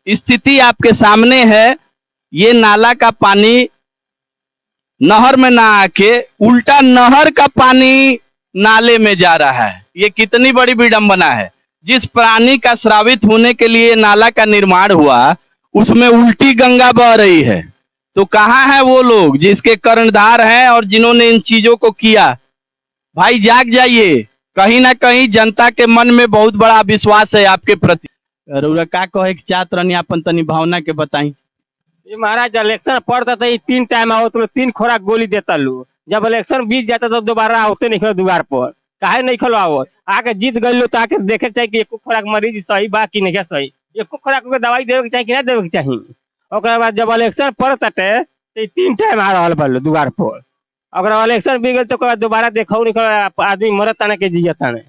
स्थिति आपके सामने है। ये नाला का पानी नहर में ना आके उल्टा नहर का पानी नाले में जा रहा है। ये कितनी बड़ी विडंबना है। जिस प्राणी का श्रावित होने के लिए नाला का निर्माण हुआ, उसमें उल्टी गंगा बह रही है। तो कहाँ है वो लोग जिसके कर्णधार हैं और जिन्होंने इन चीजों को किया। भाई जाग जाइए। कहीं ना कहीं जनता के मन में बहुत बड़ा विश्वास है आपके प्रति। रउरा का कहे के चाहत रहनी अपन तनी भावना के बताई। ये महाराज इलेक्शन पड़ता था, ये 3 टाइम आओ तो 3 खुराक गोली देता लो। जब इलेक्शन बीत जाता तो दोबारा होते नहीं खलो द्वार पर। काहे नहीं खलो आओ आके जीत गए लो तो आके देखे चाहिए कि एको खुराक मरीज सही बा कि नहीं सही। एको खुराक को दवाई देवे के चाहिए कि ना देवे के चाहिए। ओकरा बाद जब इलेक्शन पड़ता तो 3 टाइम आ रहा बा द्वार पर। अगर इलेक्शन बीत गए तो दोबारा देखो नहीं खलो आदमी मरत ताने के जियत ताने।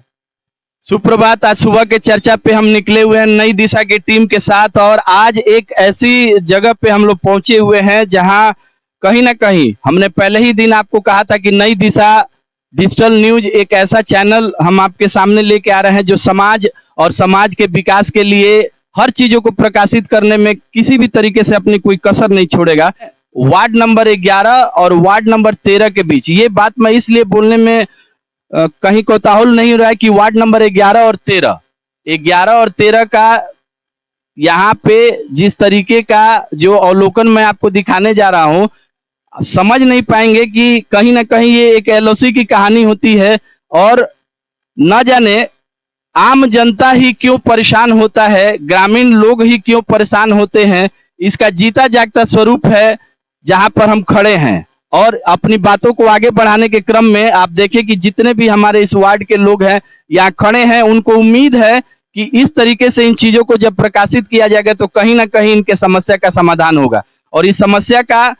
सुप्रभात। आज सुबह के चर्चा पे हम निकले हुए हैं नई दिशा की टीम के साथ और आज एक ऐसी जगह पे हम लोग पहुंचे हुए हैं जहां कहीं ना कहीं हमने पहले ही दिन आपको कहा था कि नई दिशा डिजिटल न्यूज एक ऐसा चैनल हम आपके सामने लेके आ रहे हैं जो समाज और समाज के विकास के लिए हर चीजों को प्रकाशित करने में किसी भी तरीके से अपनी कोई कसर नहीं छोड़ेगा। वार्ड नंबर 11 और वार्ड नंबर 13 के बीच ये बात मैं इसलिए बोलने में कहीं कोताहुल नहीं हो रहा है कि वार्ड नंबर 11 और 13 का यहाँ पे जिस तरीके का जो अवलोकन मैं आपको दिखाने जा रहा हूँ, समझ नहीं पाएंगे कि कहीं ना कहीं ये एक एलओसी की कहानी होती है और न जाने आम जनता ही क्यों परेशान होता है, ग्रामीण लोग ही क्यों परेशान होते हैं। इसका जीता जागता स्वरूप है जहां पर हम खड़े हैं। और अपनी बातों को आगे बढ़ाने के क्रम में आप देखें कि जितने भी हमारे इस वार्ड के लोग हैं यहाँ खड़े हैं, उनको उम्मीद है कि इस तरीके से इन चीजों को जब प्रकाशित किया जाएगा तो कहीं ना कहीं इनके समस्या का समाधान होगा। और इस समस्या का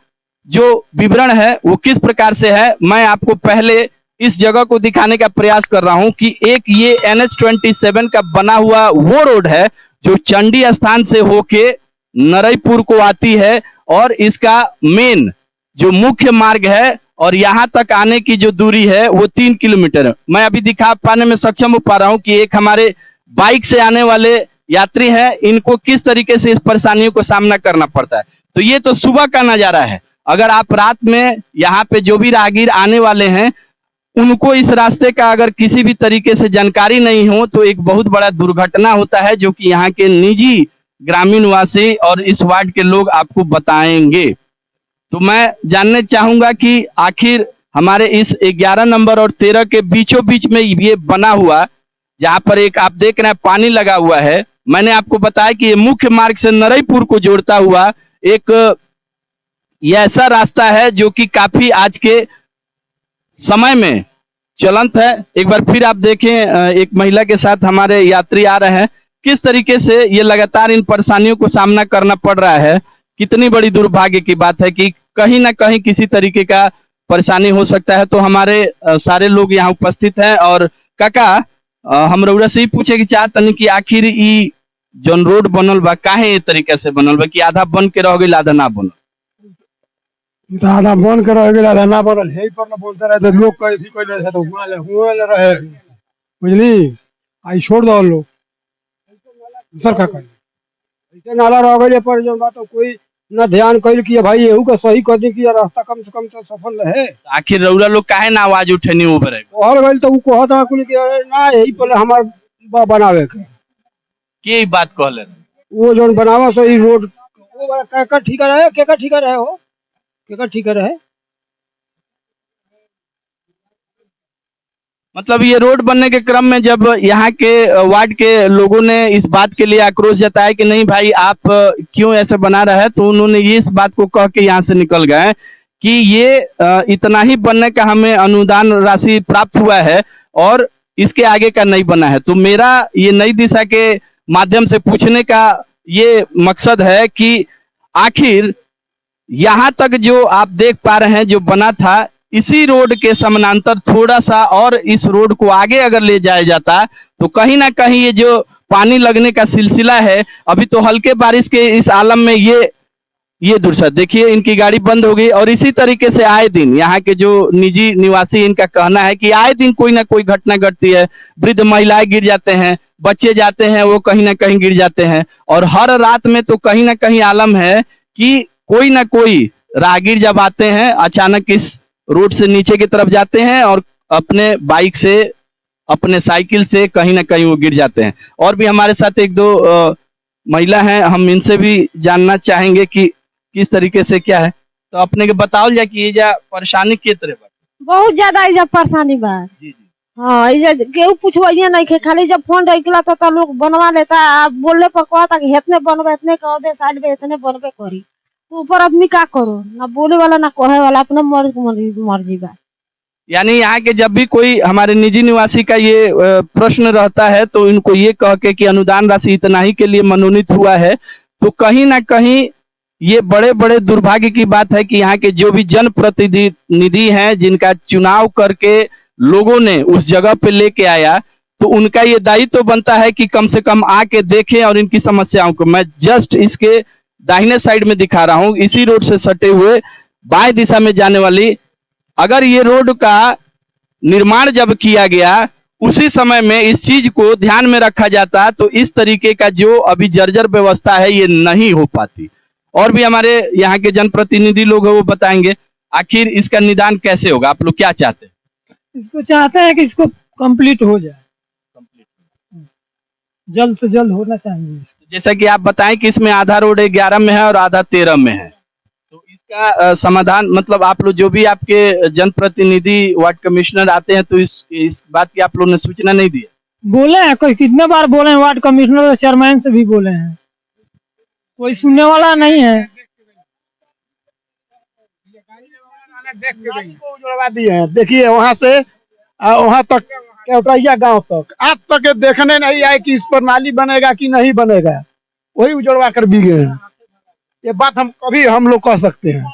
जो विवरण है वो किस प्रकार से है, मैं आपको पहले इस जगह को दिखाने का प्रयास कर रहा हूं कि एक ये NH-27 का बना हुआ वो रोड है जो चंडी स्थान से होके नरईपुर को आती है और इसका मेन जो मुख्य मार्ग है और यहाँ तक आने की जो दूरी है वो 3 किलोमीटर है। मैं अभी दिखा पाने में सक्षम हो पा रहा हूँ कि एक हमारे बाइक से आने वाले यात्री हैं, इनको किस तरीके से इस परेशानियों को सामना करना पड़ता है। तो ये तो सुबह का नजारा है। अगर आप रात में यहाँ पे जो भी राहगीर आने वाले हैं उनको इस रास्ते का अगर किसी भी तरीके से जानकारी नहीं हो तो एक बहुत बड़ा दुर्घटना होता है जो कि यहाँ के निजी ग्रामीण वासी और इस वार्ड के लोग आपको बताएंगे। तो मैं जानना चाहूंगा कि आखिर हमारे इस 11 नंबर और 13 के बीचों बीच में ये बना हुआ जहां पर एक आप देख रहे हैं पानी लगा हुआ है, मैंने आपको बताया कि ये मुख्य मार्ग से नरईपुर को जोड़ता हुआ एक ये ऐसा रास्ता है जो कि काफी आज के समय में चलंत है। एक बार फिर आप देखें एक महिला के साथ हमारे यात्री आ रहे हैं, किस तरीके से ये लगातार इन परेशानियों को सामना करना पड़ रहा है। कितनी बड़ी दुर्भाग्य की बात है कि कहीं ना कहीं किसी तरीके का परेशानी हो सकता है। तो हमारे सारे लोग यहाँ उपस्थित हैं और काका हम रउरा से ही पूछे कि चाहतनी कि आखिर ई जौन रोड बनल बा काहे ए तरीके से बनल बा कि आधा बन के रह गइल आधा ना बनल। आधा बन के रह गइल आधा ना बनल है पर ना बोलते रहे तो लोग कहे थी कोई ऐसा तो हुआ रहे बुझली आई छोड़ दो लोग सर का कर ऐसे नाला रह गइल पर जो बात कोई ना ध्यान कइल कि भाई एहू का सही कर दी कि रास्ता कम से कम तो सफल रहे। आखिर रउरा लोग काहे ना आवाज उठेनी ऊपर है कहल गइल तो ऊ कहता कुल कि अरे ना यही पहले हमार बनावे के बात कहले वो जोन बनावा सही रोड वो केकर ठीक रहे केकर ठीक रहे हो केकर ठीक रहे। मतलब ये रोड बनने के क्रम में जब यहाँ के वार्ड के लोगों ने इस बात के लिए आक्रोश जताया कि नहीं भाई आप क्यों ऐसे बना रहे हैं, तो उन्होंने ये इस बात को कह के यहाँ से निकल गए कि ये इतना ही बनने का हमें अनुदान राशि प्राप्त हुआ है और इसके आगे का नहीं बना है। तो मेरा ये नई दिशा के माध्यम से पूछने का ये मकसद है कि आखिर यहाँ तक जो आप देख पा रहे हैं जो बना था इसी रोड के समानांतर थोड़ा सा और इस रोड को आगे अगर ले जाया जाता तो कहीं ना कहीं ये जो पानी लगने का सिलसिला है, अभी तो हल्के बारिश के इस आलम में ये ये दूसरा देखिए, इनकी गाड़ी बंद हो गई। और इसी तरीके से आए दिन यहाँ के जो निजी निवासी, इनका कहना है कि आए दिन कोई ना कोई घटना घटती है। वृद्ध महिलाएं गिर जाते हैं, बच्चे जाते हैं वो कहीं ना कहीं गिर जाते हैं। और हर रात में तो कहीं ना कहीं आलम है कि कोई ना कोई राहगीर जब आते हैं अचानक इस रोड से नीचे की तरफ जाते हैं और अपने बाइक से, अपने साइकिल से कहीं ना कहीं वो गिर जाते हैं। और भी हमारे साथ एक दो महिला हैं, हम इनसे भी जानना चाहेंगे कि किस तरीके से क्या है। तो अपने के बताओ जा कि ये जा परेशानी के तरह बा। बहुत ज्यादा इजा परेशानी बा। जी जी। हाँ, इजा केहू पूछवाइए नहीं के, खाली जब फोन रखला तो लोग बनवा लेता। आप बोलने पर कहता कि इतने बनबे, इतने कह दे साइड में, इतने बनबे करी। तो ऊपर आदमी का करो, ना बोले वाला ना कहे वाला, अपने मर्जी बा। यानी यहाँ के जब भी कोई हमारे निजी निवासी का ये प्रश्न रहता है तो इनको ये कह के कि अनुदान राशि इतना ही के लिए मनोनीत हुआ है, तो कहीं ना कहीं ये बड़े बड़े दुर्भाग्य की बात है कि यहाँ के जो भी जनप्रतिनिधि हैं, जिनका चुनाव करके लोगों ने उस जगह पे लेके आया, तो उनका ये दायित्व तो बनता है कि कम से कम आके देखें और इनकी समस्याओं को। मैं जस्ट इसके दाहिने साइड में दिखा रहा हूँ, इसी रोड से सटे हुए बाएं दिशा में जाने वाली। अगर ये रोड का निर्माण जब किया गया उसी समय में इस चीज को ध्यान में रखा जाता तो इस तरीके का जो अभी जर्जर व्यवस्था है ये नहीं हो पाती। और भी हमारे यहाँ के जनप्रतिनिधि लोग हैं, वो बताएंगे आखिर इसका निदान कैसे होगा। आप लोग क्या चाहते हैं? इसको चाहते हैं कि इसको कंप्लीट हो जाए, जल्द से जल्द होना चाहिए। जैसा कि आप बताएं कि इसमें आधा रोड 11 में है और आधा 13 में है, तो इसका समाधान मतलब आप लोग जो भी आपके जनप्रतिनिधि वार्ड कमिश्नर आते हैं तो इस बात की आप लोगों ने सूचना नहीं दी है? बोले हैं, कोई कितने बार बोले हैं, वार्ड कमिश्नर चेयरमैन से भी बोले हैं, कोई सुनने वाला नहीं है। उजड़वा दिए हैं, देखिए वहाँ से वहाँ तक केवटैया गांव तक, आज तक ये देखने नहीं आए कि इस पर नाली बनेगा कि नहीं बनेगा, वही उजड़वा कर भी गए हैं। ये बात हम लोग कह सकते हैं।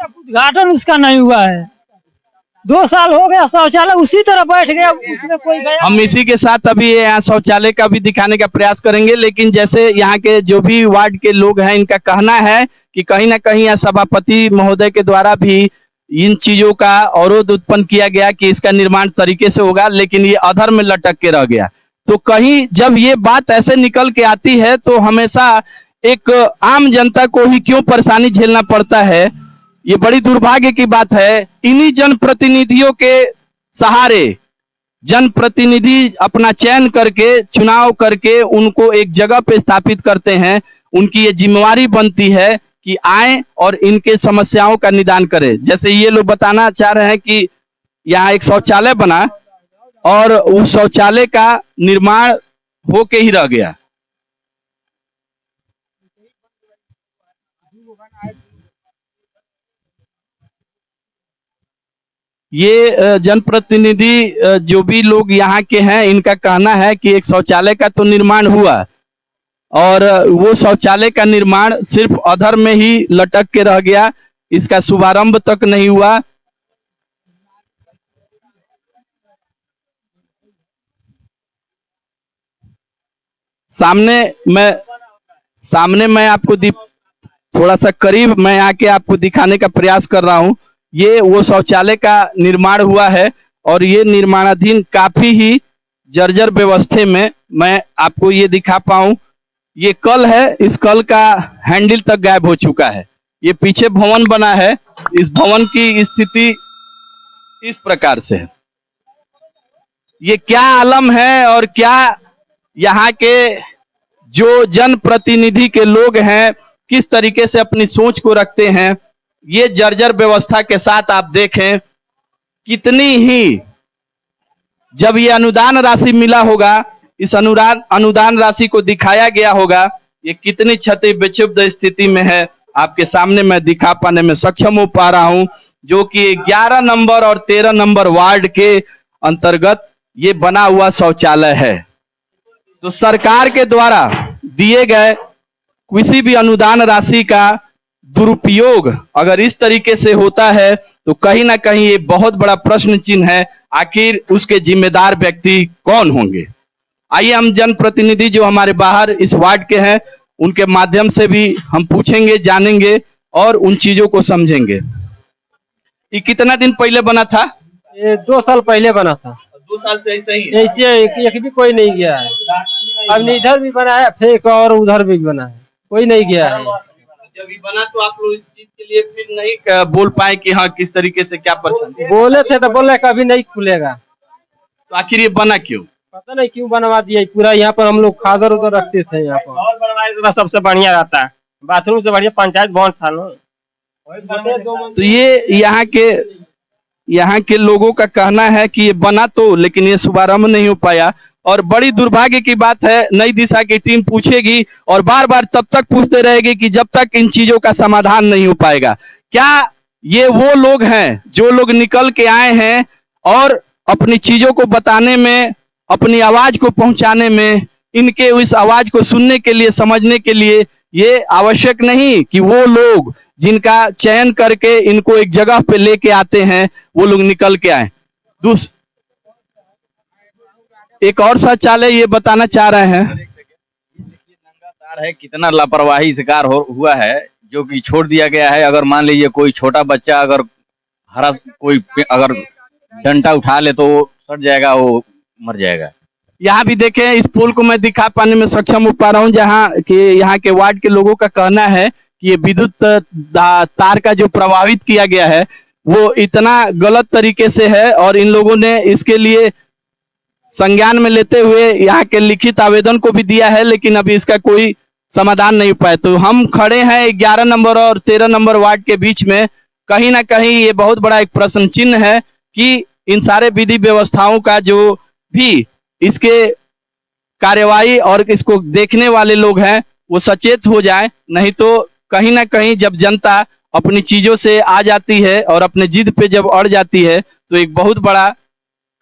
उद्घाटन उसका नहीं हुआ है, 2 साल हो गया, शौचालय उसी तरह बैठ गया, उसमें कोई गया। हम इसी के साथ अभी यहाँ शौचालय का भी दिखाने का प्रयास करेंगे, लेकिन जैसे यहाँ के जो भी वार्ड के लोग हैं, इनका कहना है कि कहीं ना कहीं यहाँ सभापति महोदय के द्वारा भी इन चीजों का अवरोध उत्पन्न किया गया कि इसका निर्माण तरीके से होगा, लेकिन ये अधर में लटक के रह गया। तो कहीं जब ये बात ऐसे निकल के आती है तो हमेशा एक आम जनता को ही क्यों परेशानी झेलना पड़ता है, ये बड़ी दुर्भाग्य की बात है। इन्हीं जनप्रतिनिधियों के सहारे जनप्रतिनिधि अपना चयन करके, चुनाव करके उनको एक जगह पे स्थापित करते हैं। उनकी ये जिम्मेवारी बनती है कि आए और इनके समस्याओं का निदान करें। जैसे ये लोग बताना चाह रहे हैं कि यहाँ एक शौचालय बना और उस शौचालय का निर्माण होके ही रह गया। ये जनप्रतिनिधि जो भी लोग यहाँ के हैं, इनका कहना है कि एक शौचालय का तो निर्माण हुआ और वो शौचालय का निर्माण सिर्फ अधर में ही लटक के रह गया, इसका शुभारंभ तक नहीं हुआ। सामने मैं आपको थोड़ा सा करीब मैं आके आपको दिखाने का प्रयास कर रहा हूँ। ये वो शौचालय का निर्माण हुआ है और ये निर्माणाधीन काफी ही जर्जर व्यवस्था में मैं आपको ये दिखा पाऊं। ये कल है, इस कल का हैंडल तक गायब हो चुका है। ये पीछे भवन बना है, इस भवन की स्थिति इस प्रकार से है। ये क्या आलम है और क्या यहाँ के जो जनप्रतिनिधि के लोग हैं किस तरीके से अपनी सोच को रखते हैं, ये जर्जर व्यवस्था के साथ आप देखें कितनी ही, जब ये अनुदान राशि मिला होगा, इस अनुदान राशि को दिखाया गया होगा, ये कितनी क्षति विक्षिप्त स्थिति में है आपके सामने मैं दिखा पाने में सक्षम हो पा रहा हूं। जो कि 11 नंबर और 13 नंबर वार्ड के अंतर्गत ये बना हुआ शौचालय है। तो सरकार के द्वारा दिए गए किसी भी अनुदान राशि का दुरुपयोग अगर इस तरीके से होता है तो कहीं ना कहीं ये बहुत बड़ा प्रश्न चिन्ह है, आखिर उसके जिम्मेदार व्यक्ति कौन होंगे। आइए हम जनप्रतिनिधि जो हमारे बाहर इस वार्ड के हैं उनके माध्यम से भी हम पूछेंगे, जानेंगे और उन चीजों को समझेंगे। ये कितना दिन पहले बना था? ये 2 साल पहले बना था। 2 साल से ऐसा ही है। ऐसे एक भी कोई नहीं गया है। अब इधर भी बना है, फिर एक और उधर भी बना है, कोई नहीं गया है। जब ये बना तो आप लोग इस चीज के लिए फिर नहीं बोल पाए कि हाँ किस तरीके से क्या परेशानी है? बोले थे तो बोले कभी नहीं खुलेगा। तो आखिर ये बना क्यों? पता नहीं क्यों बनवा दिया। पूरा यहाँ पर हम लोग खादर उधर रखते थे, यहाँ पर और बनवाए तो सबसे बढ़िया रहता है। बाथरूम से बढ़िया पंचायत भवन था ना। तो ये यहाँ के लोगों का कहना है कि ये बना तो, लेकिन ये शुभारंभ नहीं हो पाया। और बड़ी दुर्भाग्य की बात है, नई दिशा की टीम पूछेगी और बार बार तब तक पूछते रहेगी कि जब तक इन चीजों का समाधान नहीं हो पाएगा। क्या ये वो लोग हैं जो लोग निकल के आए हैं और अपनी चीजों को बताने में, अपनी आवाज को पहुंचाने में, इनके इस आवाज को सुनने के लिए, समझने के लिए ये आवश्यक नहीं कि वो लोग जिनका चयन करके इनको एक जगह पे लेके आते हैं वो लोग निकल के आए। एक और शौचालय ये बताना चाह रहे हैं। लगातार है, कितना लापरवाही शिकार हुआ है जो कि छोड़ दिया गया है। अगर मान लीजिए कोई छोटा बच्चा अगर अगर डंडा उठा ले तो सड़ जाएगा, वो मर जाएगा। यहाँ भी देखें, इस पोल को मैं दिखा पाने में सक्षम हो पा रहा हूँ, जहाँ के यहाँ के वार्ड के लोगों का कहना है कि ये विद्युत तार का जो प्रभावित किया गया है वो इतना गलत तरीके से है और इन लोगों ने इसके लिए संज्ञान में लेते हुए यहाँ के लिखित आवेदन को भी दिया है, लेकिन अभी इसका कोई समाधान नहीं पाया। तो हम खड़े हैं 11 नंबर और 13 नंबर वार्ड के बीच में। कहीं ना कहीं ये बहुत बड़ा एक प्रश्न चिन्ह है कि इन सारे विधि व्यवस्थाओं का जो भी इसके कार्यवाही और इसको देखने वाले लोग हैं वो सचेत हो जाए, नहीं तो कहीं ना कहीं जब जनता अपनी चीजों से आ जाती है और अपने जिद पे जब अड़ जाती है तो एक बहुत बड़ा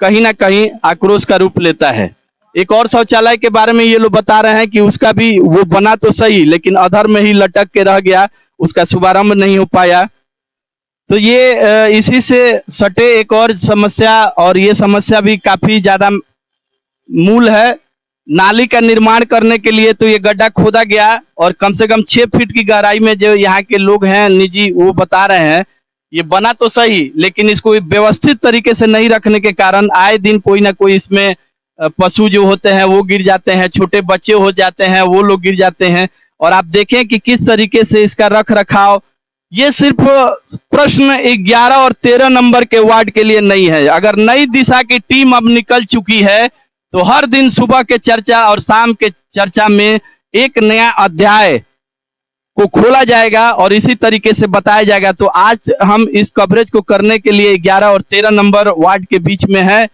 कहीं ना कहीं आक्रोश का रूप लेता है। एक और शौचालय के बारे में ये लोग बता रहे हैं कि उसका भी वो बना तो सही, लेकिन अधर में ही लटक के रह गया, उसका शुभारंभ नहीं हो पाया। तो ये इसी से सटे एक और समस्या, और ये समस्या भी काफी ज्यादा मूल है। नाली का निर्माण करने के लिए तो ये गड्ढा खोदा गया और कम से कम 6 फीट की गहराई में जो यहाँ के लोग हैं निजी, वो बता रहे हैं ये बना तो सही, लेकिन इसको व्यवस्थित तरीके से नहीं रखने के कारण आए दिन कोई ना कोई इसमें पशु जो होते हैं वो गिर जाते हैं, छोटे बच्चे हो जाते हैं वो लोग गिर जाते हैं। और आप देखें कि किस तरीके से इसका रख रखाव, ये सिर्फ प्रश्न 11 और 13 नंबर के वार्ड के लिए नहीं है। अगर नई दिशा की टीम अब निकल चुकी है तो हर दिन सुबह के चर्चा और शाम के चर्चा में एक नया अध्याय को खोला जाएगा और इसी तरीके से बताया जाएगा। तो आज हम इस कवरेज को करने के लिए 11 और 13 नंबर वार्ड के बीच में है।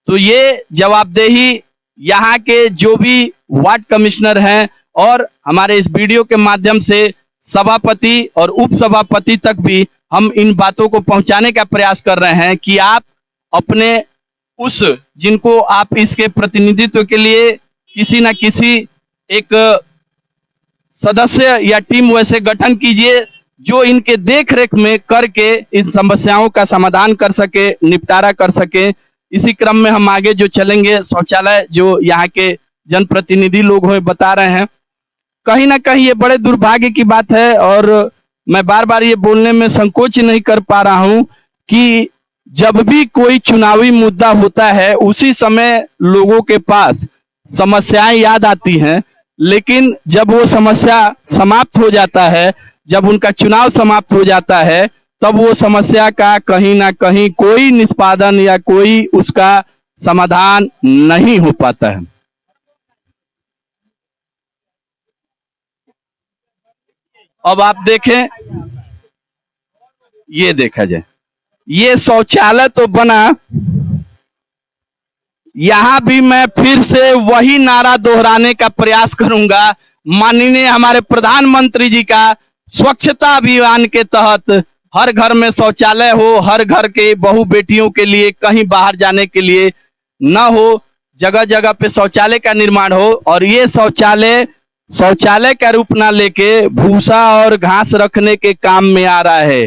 तो ये जवाबदेही यहाँ के जो भी वार्ड कमिश्नर हैं और हमारे इस वीडियो के माध्यम से सभापति और उप सभापति तक भी हम इन बातों को पहुंचाने का प्रयास कर रहे हैं कि आप अपने उस जिनको आप इसके प्रतिनिधित्व के लिए किसी न किसी एक सदस्य या टीम वैसे गठन कीजिए जो इनके देख रेख में करके इन समस्याओं का समाधान कर सके, निपटारा कर सके। इसी क्रम में हम आगे जो चलेंगे, शौचालय जो यहाँ के जनप्रतिनिधि लोग हैं बता रहे हैं, कहीं ना कहीं ये बड़े दुर्भाग्य की बात है और मैं बार बार ये बोलने में संकोच नहीं कर पा रहा हूँ कि जब भी कोई चुनावी मुद्दा होता है उसी समय लोगों के पास समस्याएं याद आती हैं, लेकिन जब वो समस्या समाप्त हो जाता है, जब उनका चुनाव समाप्त हो जाता है, तब वो समस्या का कहीं ना कहीं कोई निष्पादन या कोई उसका समाधान नहीं हो पाता है। अब आप देखें, ये देखा जाए, ये शौचालय तो बना, यहां भी मैं फिर से वही नारा दोहराने का प्रयास करूंगा। माननीय हमारे प्रधानमंत्री जी का स्वच्छता अभियान के तहत हर घर में शौचालय हो, हर घर के बहू बेटियों के लिए कहीं बाहर जाने के लिए न हो, जगह जगह पे शौचालय का निर्माण हो। और ये शौचालय का रूप ना लेके भूसा और घास रखने के काम में आ रहा है।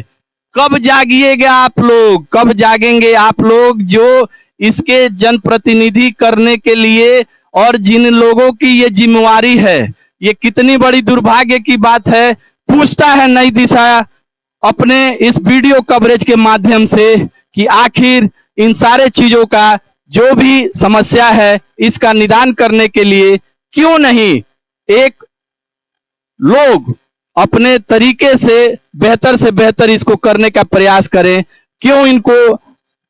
कब जागिएगा आप लोग, कब जागेंगे आप लोग जो इसके जनप्रतिनिधि करने के लिए, और जिन लोगों की ये जिम्मेवारी है ये कितनी बड़ी दुर्भाग्य की बात है। पूछता है नई दिशा अपने इस वीडियो कवरेज के माध्यम से कि आखिर इन सारे चीजों का जो भी समस्या है इसका निदान करने के लिए क्यों नहीं एक लोग अपने तरीके से बेहतर इसको करने का प्रयास करें। क्यों इनको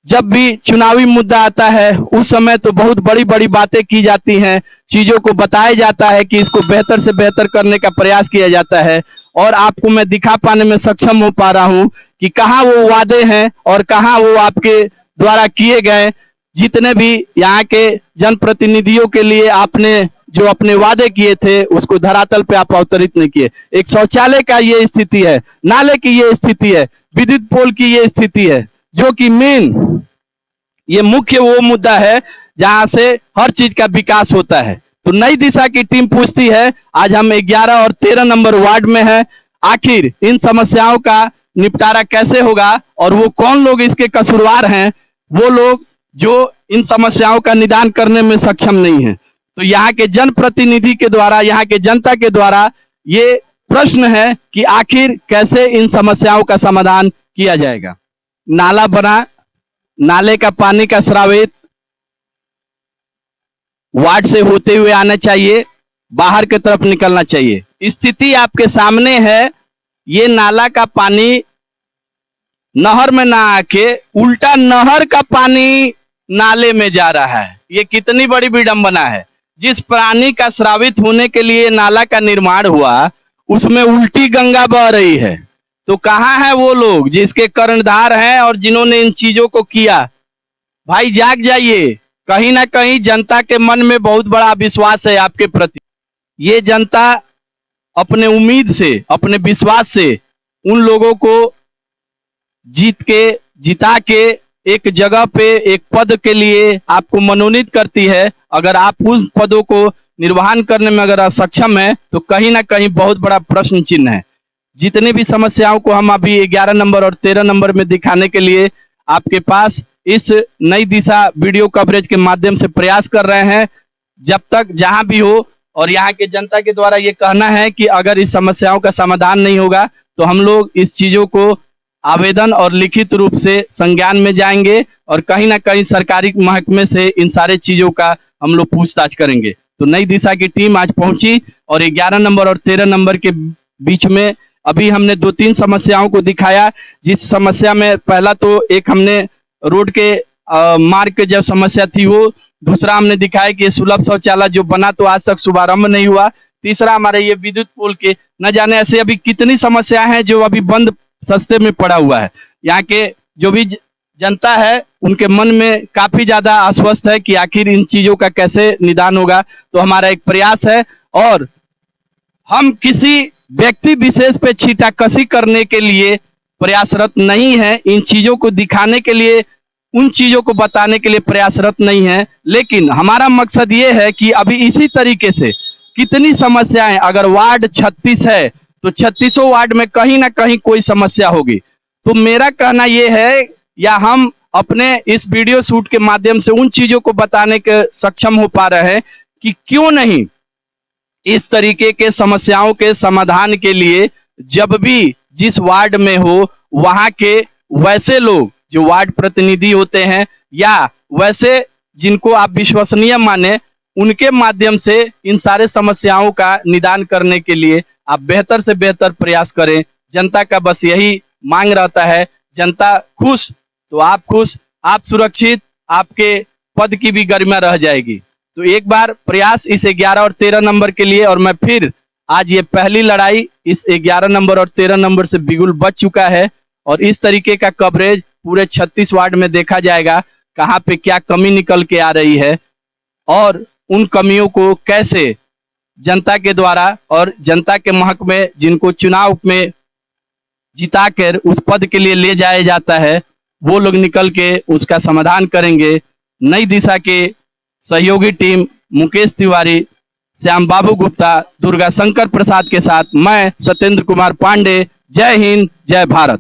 जब भी चुनावी मुद्दा आता है उस समय तो बहुत बड़ी बड़ी बातें की जाती हैं, चीजों को बताया जाता है कि इसको बेहतर से बेहतर करने का प्रयास किया जाता है, और आपको मैं दिखा पाने में सक्षम हो पा रहा हूं कि कहां वो वादे हैं और कहां वो आपके द्वारा किए गए जितने भी यहाँ के जनप्रतिनिधियों के लिए आपने जो अपने वादे किए थे उसको धरातल पे आप अवतरित नहीं किए। एक शौचालय का ये स्थिति है, नाले की ये स्थिति है, विद्युत पोल की ये स्थिति है, जो कि मेन ये मुख्य वो मुद्दा है जहां से हर चीज का विकास होता है। तो नई दिशा की टीम पूछती है, आज हम 11 और 13 नंबर वार्ड में हैं, आखिर इन समस्याओं का निपटारा कैसे होगा और वो कौन लोग इसके कसूरवार हैं, वो लोग जो इन समस्याओं का निदान करने में सक्षम नहीं है। तो यहाँ के जनप्रतिनिधि के द्वारा, यहाँ के जनता के द्वारा ये प्रश्न है कि आखिर कैसे इन समस्याओं का समाधान किया जाएगा। नाला बना, नाले का पानी का स्रावित वार्ड से होते हुए आना चाहिए, बाहर की तरफ निकलना चाहिए। स्थिति आपके सामने है, ये नाला का पानी नहर में ना आके उल्टा नहर का पानी नाले में जा रहा है। ये कितनी बड़ी विडंबना है। जिस प्राणी का स्रावित होने के लिए नाला का निर्माण हुआ उसमें उल्टी गंगा बह रही है। तो कहाँ है वो लोग जिसके कर्णधार हैं और जिन्होंने इन चीजों को किया? भाई जाग जाइए। कहीं ना कहीं जनता के मन में बहुत बड़ा विश्वास है आपके प्रति। ये जनता अपने उम्मीद से, अपने विश्वास से उन लोगों को जिता के एक जगह पे एक पद के लिए आपको मनोनीत करती है। अगर आप उस पदों को निर्वहन करने में अगर असक्षम है तो कहीं ना कहीं बहुत बड़ा प्रश्न चिन्ह है। जितनी भी समस्याओं को हम अभी 11 नंबर और 13 नंबर में दिखाने के लिए आपके पास इस नई दिशा वीडियो कवरेज के माध्यम से प्रयास कर रहे हैं। जब तक जहां भी हो, और यहाँ के जनता के द्वारा ये कहना है कि अगर इस समस्याओं का समाधान नहीं होगा तो हम लोग इस चीजों को आवेदन और लिखित रूप से संज्ञान में जाएंगे और कहीं ना कहीं सरकारी महकमे से इन सारे चीजों का हम लोग पूछताछ करेंगे। तो नई दिशा की टीम आज पहुंची और 11 नंबर और 13 नंबर के बीच में अभी हमने 2-3 समस्याओं को दिखाया। जिस समस्या में पहला तो एक हमने रोड के मार्ग के जो समस्या थी वो, दूसरा हमने दिखाया कि सुलभ शौचालय जो बना तो आज तक शुभारंभ नहीं हुआ, तीसरा हमारे ये विद्युत पोल के न जाने ऐसे अभी कितनी समस्या है जो अभी बंद सस्ते में पड़ा हुआ है। यहाँ के जो भी जनता है उनके मन में काफी ज्यादा आश्वस्त है कि आखिर इन चीजों का कैसे निदान होगा। तो हमारा एक प्रयास है और हम किसी व्यक्ति विशेष पे छींटाकशी करने के लिए प्रयासरत नहीं है, इन चीजों को दिखाने के लिए, उन चीजों को बताने के लिए प्रयासरत नहीं है। लेकिन हमारा मकसद ये है कि अभी इसी तरीके से कितनी समस्याएं, अगर वार्ड 36 है तो 36 वार्ड में कहीं ना कहीं कोई समस्या होगी। तो मेरा कहना यह है, या हम अपने इस वीडियो शूट के माध्यम से उन चीजों को बताने के सक्षम हो पा रहे हैं कि क्यों नहीं इस तरीके के समस्याओं के समाधान के लिए जब भी जिस वार्ड में हो वहां के वैसे लोग जो वार्ड प्रतिनिधि होते हैं या वैसे जिनको आप विश्वसनीय माने, उनके माध्यम से इन सारे समस्याओं का निदान करने के लिए आप बेहतर से बेहतर प्रयास करें। जनता का बस यही मांग रहता है, जनता खुश तो आप खुश, आप सुरक्षित, आपके पद की भी गरिमा रह जाएगी। तो एक बार प्रयास इस 11 और 13 नंबर के लिए, और मैं फिर आज ये पहली लड़ाई इस 11 नंबर और 13 नंबर से बिगुल बच चुका है और इस तरीके का कवरेज पूरे 36 वार्ड में देखा जाएगा, कहाँ पे क्या कमी निकल के आ रही है और उन कमियों को कैसे जनता के द्वारा और जनता के महक में जिनको चुनाव में जिताकर उस पद के लिए ले जाया जाता है वो लोग निकल के उसका समाधान करेंगे। नई दिशा के सहयोगी टीम मुकेश तिवारी, श्याम बाबू गुप्ता, दुर्गा शंकर प्रसाद के साथ मैं सत्येंद्र कुमार पांडे। जय हिंद, जय भारत।